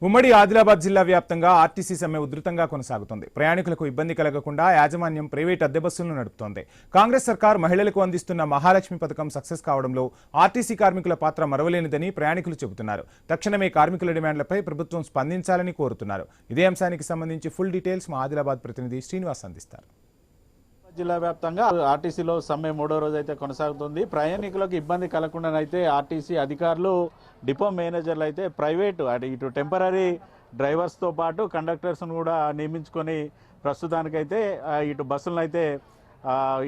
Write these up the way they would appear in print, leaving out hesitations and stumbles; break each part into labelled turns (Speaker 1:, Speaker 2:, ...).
Speaker 1: ఉమ్మడి ఆదిలాబాద్ జిల్లా వ్యాప్తంగా ఆర్టీసీ సమ్మె ఉధృతంగా కొనసాగుతోంది. ప్రయాణికులకు ఇబ్బంది కలగకుండా యాజమాన్యం ప్రైవేట్ అద్దె బస్సులను నడుపుతోంది. కాంగ్రెస్ సర్కార్ మహిళలకు అందిస్తున్న మహాలక్ష్మి పథకం సక్సెస్ కావడంలో ఆర్టీసీ కార్మికుల పాత్ర మరవలేనిదని ప్రయాణికులు చెబుతున్నారు. తక్షణమే కార్మికుల డిమాండ్లపై ప్రభుత్వం స్పందించాలని కోరుతున్నారు. ఇదే అంశానికి సంబంధించి ఫుల్ డీటెయిల్స్ మా ఆదిలాబాద్ ప్రతినిధి శ్రీనివాస్ అందిస్తారు.
Speaker 2: జిల్లా వ్యాప్తంగా ఆర్టీసీలో సమ్మె మూడో రోజు అయితే కొనసాగుతుంది. ప్రయాణికులకు ఇబ్బంది కలగకుండానైతే ఆర్టీసీ అధికారులు, డిపో మేనేజర్లు అయితే ప్రైవేటు ఇటు టెంపరీ డ్రైవర్స్తో పాటు కండక్టర్స్ను కూడా నియమించుకొని ప్రస్తుతానికైతే ఇటు బస్సులను అయితే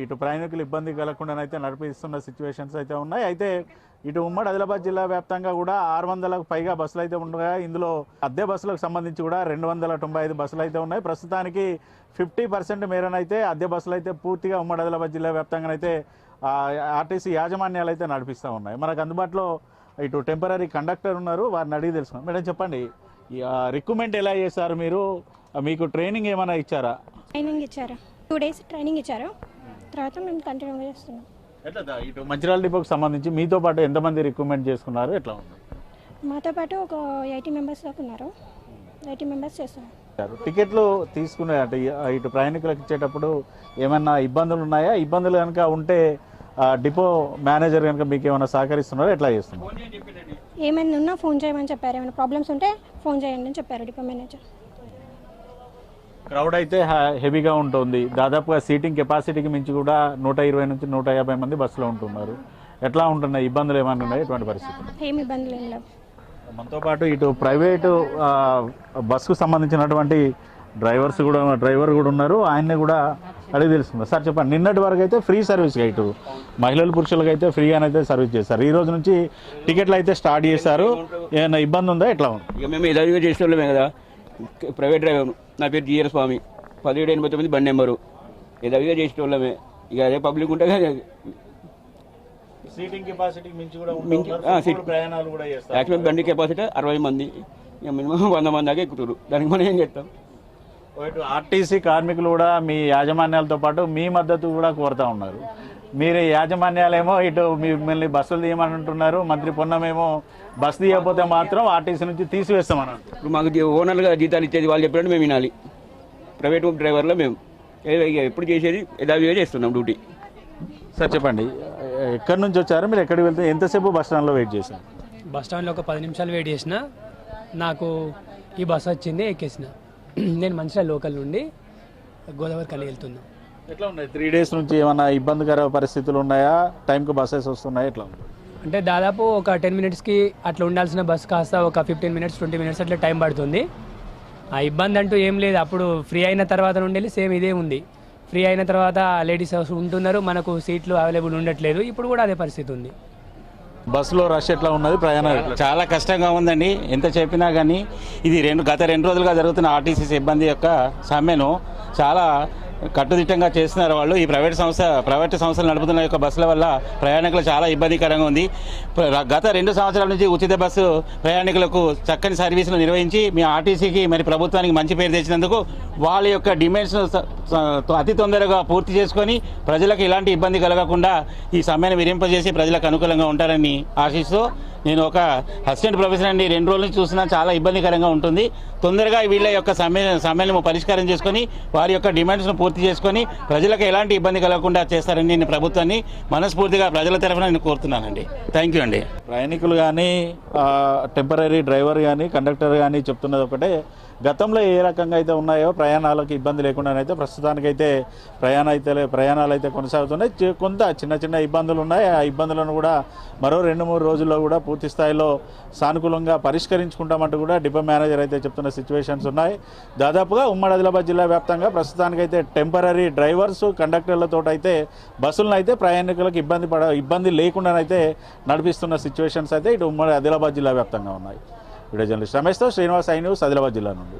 Speaker 2: ఇటు ప్రయాణికులు ఇబ్బంది కలగకుండానైతే నడిపిస్తున్న సిచ్యువేషన్స్ అయితే ఉన్నాయి. అయితే ఇటు ఉమ్మడి ఆదిలాబాద్ జిల్లా వ్యాప్తంగా కూడా 600కు పైగా బస్సులు అయితే ఉండగా ఇందులో అద్దె బస్సులకు సంబంధించి కూడా 295 బస్సులు అయితే ఉన్నాయి. ప్రస్తుతానికి 50% మేరనైతే అద్దె బస్సులు అయితే పూర్తిగా ఉమ్మడి ఆదిలాబాద్ జిల్లా వ్యాప్తంగానైతే ఆర్టీసీ యాజమాన్యాలు అయితే నడిపిస్తూ ఉన్నాయి. మనకు అందుబాటులో ఇటు టెంపరీ కండక్టర్ ఉన్నారు, వారిని అడిగి తెలుసుకున్నాం. మేడం చెప్పండి, రిక్రూట్మెంట్ ఎలా చేశారు మీరు? మీకు ట్రైనింగ్ ఏమైనా ఇచ్చారా?
Speaker 3: ట్రైనింగ్ ఇచ్చారు, 2 days ట్రైనింగ్ ఇచ్చారు. తర్వాత మేము కంటిన్యూ చేస్తున్నాం.
Speaker 2: ఎట్లా ఇటు మంచిర్యాల డిపోకి సంబంధించి మీతో పాటు ఎంతమంది రిక్రూట్మెంట్ చేసుకున్నారు? ఎట్లా ఉంది?
Speaker 3: మాతో పాటు ఒక 80 మెంబర్స్ దాకా ఉన్నారు. 80 మెంబర్స్ చేస్తున్నారు.
Speaker 2: టికెట్లు తీసుకునే అంటే ఇటు ప్రయాణికులకు ఇచ్చేటప్పుడు ఏమైనా ఇబ్బందులు ఉన్నాయా? ఇబ్బందులు కనుక ఉంటే డిపో మేనేజర్ కనుక మీకు ఏమైనా సహకరిస్తున్నారో ఎట్లా చేస్తున్నారు?
Speaker 3: ఏమైనా ఉన్నా ఫోన్ చేయమని చెప్పారు. ఏమైనా ప్రాబ్లమ్స్ ఉంటే ఫోన్ చేయండి అని చెప్పారు డిపో మేనేజర్.
Speaker 2: క్రౌడ్ అయితే హెవీగా ఉంటుంది. దాదాపుగా సీటింగ్ కెపాసిటీకి మించి కూడా 120 నుంచి 150 మంది బస్సులో ఉంటున్నారు. ఎట్లా ఉంటున్నాయి? ఇబ్బందులు ఏమైనా ఉన్నాయి? ఎటువంటి పరిస్థితులు?
Speaker 3: ఏమి ఇబ్బందులు ఏం లేవు.
Speaker 2: మనతో పాటు ఇటు ప్రైవేటు బస్సుకు సంబంధించినటువంటి డ్రైవర్ కూడా ఉన్నారు. ఆయన్ని కూడా అడిగి తెలుసుకున్నారు. సార్ చెప్పండి, నిన్నటి వరకు అయితే ఫ్రీ సర్వీస్గా ఇటు మహిళలు పురుషులకు అయితే ఫ్రీగానైతే సర్వీస్ చేస్తారు. ఈ రోజు నుంచి టికెట్లు అయితే స్టార్ట్ చేశారు. ఏమైనా ఇబ్బంది ఉందా? ఎట్లా ఉంది?
Speaker 4: ఇక మేము ఎదురుగా చేసేవాళ్ళమే కదా. ప్రైవేట్ డ్రైవర్, నా పేరు జిఆర్ స్వామి, 1789 బండి నెంబరు. ఎదురుగా చేసేవాళ్ళమే. ఇక అదే పబ్లిక్ ఉంటే
Speaker 2: సీటింగ్ కెపాసిటీకి మించి కూడా ప్రయాణాలు కూడా చేస్తారు.
Speaker 4: యాక్చువల్ బండి కెపాసిటీ 60 మంది, ఇక మినిమం 100 మంది దాకా ఎక్కుతారు. దానికి మనం ఏం చేస్తాం?
Speaker 2: ఇటు ఆర్టీసీ కార్మికులు కూడా మీ యాజమాన్యాలతో పాటు మీ మద్దతు కూడా కోరుతూ ఉన్నారు. మీరు యాజమాన్యాలేమో ఇటు మిమ్మల్ని బస్సులు తీయమంటున్నారు, మంత్రి పొన్నమేమో బస్సు తీయకపోతే మాత్రం ఆర్టీసీ నుంచి తీసివేస్తామన్నారు.
Speaker 4: ఇప్పుడు మాకు ఓనర్గా జీతాలు ఇచ్చేది వాళ్ళు చెప్పినట్టు మేము వినాలి. ప్రైవేట్ డ్రైవర్లో మేము ఎప్పుడు చేసేది యథావిధిగా చేస్తున్నాం డ్యూటీ.
Speaker 2: సార్ చెప్పండి, ఎక్కడి నుంచి వచ్చారు? మీరు ఎక్కడికి వెళ్తే ఎంతసేపు బస్ స్టాండ్లో వెయిట్ చేశారు?
Speaker 5: బస్ స్టాండ్లో ఒక 10 నిమిషాలు వెయిట్ చేసిన. నాకు ఈ బస్సు వచ్చింది, ఎక్కేసిన. నేను మంచిర్యాల లోకల్ నుండి గోదావరి కని వెళ్తున్నా.
Speaker 2: ఎట్లా ఉన్నాయి? 3 days నుంచి ఏమైనా ఇబ్బందికర పరిస్థితులు ఉన్నాయా? టైంకి బస్సెస్ వస్తున్నాయి? ఎట్లా ఉంది?
Speaker 5: అంటే దాదాపు ఒక 10 minutesకి అట్లా ఉండాల్సిన బస్ కాస్త ఒక 15 minutes 20 minutes అట్లా టైం పడుతుంది. ఆ ఇబ్బంది అంటూ ఏం లేదు. అప్పుడు ఫ్రీ అయిన తర్వాత నుండి సేమ్ ఇదే ఉంది. ఫ్రీ అయిన తర్వాత లేడీస్ ఉంటున్నారు, మనకు సీట్లు అవైలబుల్ ఉండట్లేదు. ఇప్పుడు కూడా అదే పరిస్థితి ఉంది.
Speaker 2: బస్సులో రష్ ఎట్లా ఉన్నది? ప్రయాణం
Speaker 6: చాలా కష్టంగా ఉందండి. ఎంత చెప్పినా కానీ ఇది గత 2 రోజులుగా జరుగుతున్న ఆర్టీసీ సిబ్బంది యొక్క సమ్మెను చాలా కట్టుదిట్టంగా చేస్తున్నారు వాళ్ళు. ఈ ప్రైవేట్ సంస్థలు నడుపుతున్న యొక్క బస్సుల వల్ల ప్రయాణికులు చాలా ఇబ్బందికరంగా ఉంది. గత 2 సంవత్సరాల నుంచి ఉచిత బస్సు ప్రయాణికులకు చక్కని సర్వీసులు నిర్వహించి మీ ఆర్టీసీకి మరి ప్రభుత్వానికి మంచి పేరు తెచ్చినందుకు వాళ్ళ యొక్క డిమాండ్స్ను అతి తొందరగా పూర్తి చేసుకొని ప్రజలకు ఎలాంటి ఇబ్బంది కలగకుండా ఈ సమ్మెను విరింపజేసి ప్రజలకు అనుకూలంగా ఉంటారని ఆశిస్తూ, నేను ఒక అసిస్టెంట్ ప్రొఫెసర్ అండి, 2 రోజుల నుంచి చూసినా చాలా ఇబ్బందికరంగా ఉంటుంది. తొందరగా వీళ్ళ యొక్క సమ్మెను పరిష్కారం చేసుకొని వారి యొక్క డిమాండ్స్ను పూర్తి చేసుకొని ప్రజలకు ఎలాంటి ఇబ్బంది కలగకుండా చేస్తారని నేను ప్రభుత్వాన్ని మనస్ఫూర్తిగా ప్రజల తరఫున నేను కోరుతున్నానండి. థ్యాంక్ యూ అండి.
Speaker 2: ప్రయాణికులు కానీ టెంపరీ డ్రైవర్ కానీ కండక్టర్ కానీ చెప్తున్నది ఒకటే, గతంలో ఏ రకంగా అయితే ఉన్నాయో ప్రయాణాలకు ఇబ్బంది లేకుండానైతే ప్రస్తుతానికైతే ప్రయాణాలు అయితే కొనసాగుతున్నాయి. కొంత చిన్న ఇబ్బందులు ఉన్నాయి. ఆ ఇబ్బందులను కూడా మరో 2-3 రోజుల్లో కూడా పూర్తి స్థాయిలో సానుకూలంగా పరిష్కరించుకుంటామంటూ కూడా డిపో మేనేజర్ అయితే చెప్తున్న సిచ్యువేషన్స్ ఉన్నాయి. దాదాపుగా ఉమ్మడి ఆదిలాబాద్ జిల్లా వ్యాప్తంగా ప్రస్తుతానికైతే టెంపరీ డ్రైవర్స్ కండక్టర్లతో అయితే బస్సులను అయితే ప్రయాణికులకు ఇబ్బంది లేకుండానైతే నడిపిస్తున్న సిచ్యువేషన్స్ అయితే ఇటు ఉమ్మడి ఆదిలాబాద్ జిల్లా వ్యాప్తంగా ఉన్నాయి. వీడియో జర్నలిస్ట్ రమేష్తో శ్రీనివాస్, ఐ న్యూస్, ఆదిలాబాద్ జిల్లా నుండి.